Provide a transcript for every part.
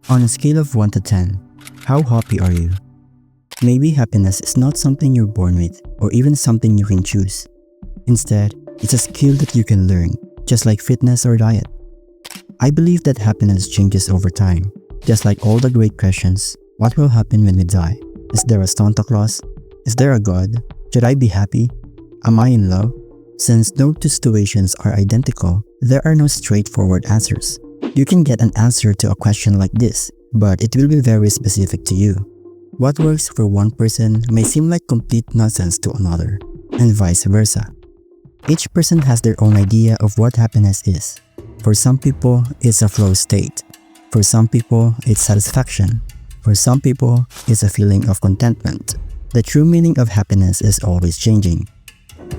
On a scale of 1 to 10, how happy are you? Maybe happiness is not something you're born with or even something you can choose. Instead, it's a skill that you can learn, just like fitness or diet. I believe that happiness changes over time. Just like all the great questions, what will happen when we die? Is there a Santa Claus? Is there a God? Should I be happy? Am I in love? Since no two situations are identical, there are no straightforward answers. You can get an answer to a question like this, but it will be very specific to you. What works for one person may seem like complete nonsense to another, and vice versa. Each person has their own idea of what happiness is. For some people, it's a flow state. For some people, it's satisfaction. For some people, it's a feeling of contentment. The true meaning of happiness is always changing.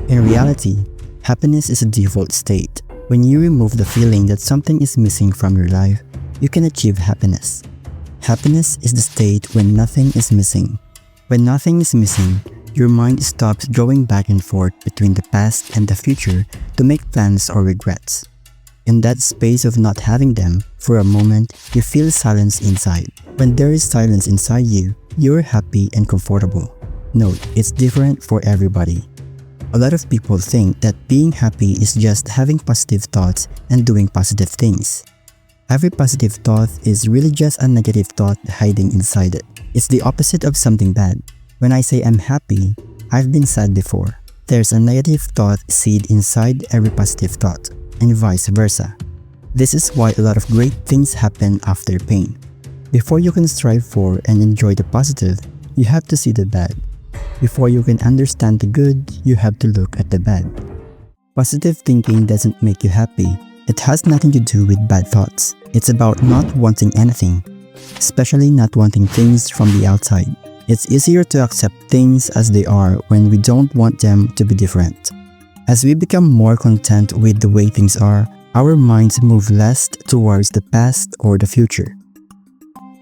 In reality, happiness is a default state. When you remove the feeling that something is missing from your life, you can achieve happiness. Happiness is the state when nothing is missing. When nothing is missing, your mind stops going back and forth between the past and the future to make plans or regrets. In that space of not having them, for a moment, you feel silence inside. When there is silence inside you, you're happy and comfortable. Note, it's different for everybody. A lot of people think that being happy is just having positive thoughts and doing positive things. Every positive thought is really just a negative thought hiding inside it. It's the opposite of something bad. When I say I'm happy, I've been sad before. There's a negative thought seed inside every positive thought, and vice versa. This is why a lot of great things happen after pain. Before you can strive for and enjoy the positive, you have to see the bad. Before you can understand the good, you have to look at the bad. Positive thinking doesn't make you happy. It has nothing to do with bad thoughts. It's about not wanting anything, especially not wanting things from the outside. It's easier to accept things as they are when we don't want them to be different. As we become more content with the way things are, our minds move less towards the past or the future.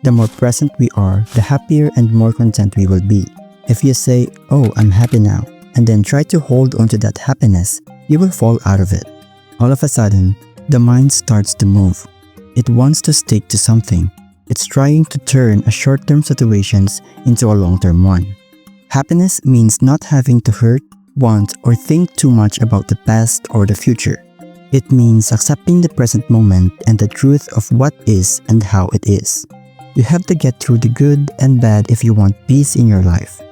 The more present we are, the happier and more content we will be. If you say, "Oh, I'm happy now," and then try to hold on to that happiness, you will fall out of it. All of a sudden, the mind starts to move. It wants to stick to something. It's trying to turn a short-term situations into a long-term one. Happiness means not having to hurt, want, or think too much about the past or the future. It means accepting the present moment and the truth of what is and how it is. You have to get through the good and bad if you want peace in your life.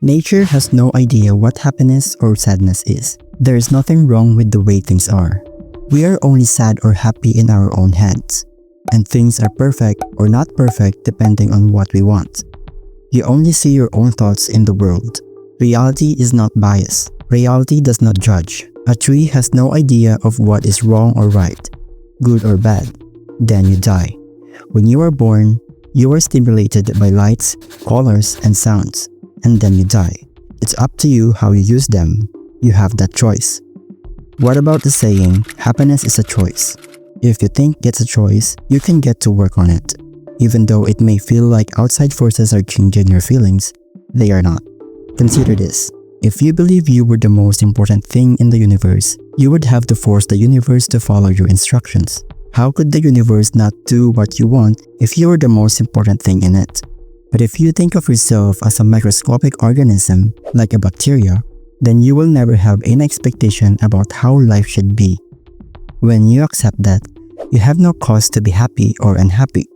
Nature has no idea what happiness or sadness is. There is nothing wrong with the way things are. We are only sad or happy in our own heads. And things are perfect or not perfect depending on what we want. You only see your own thoughts in the world. Reality is not biased. Reality does not judge. A tree has no idea of what is wrong or right, good or bad. Then you die. When you are born, you are stimulated by lights, colors, and sounds. And then you die. It's up to you how you use them. You have that choice. What about the saying, happiness is a choice? If you think it's a choice, you can get to work on it. Even though it may feel like outside forces are changing your feelings, they are not. Consider this. If you believe you were the most important thing in the universe, you would have to force the universe to follow your instructions. How could the universe not do what you want if you were the most important thing in it? But if you think of yourself as a microscopic organism, like a bacteria, then you will never have any expectation about how life should be. When you accept that, you have no cause to be happy or unhappy.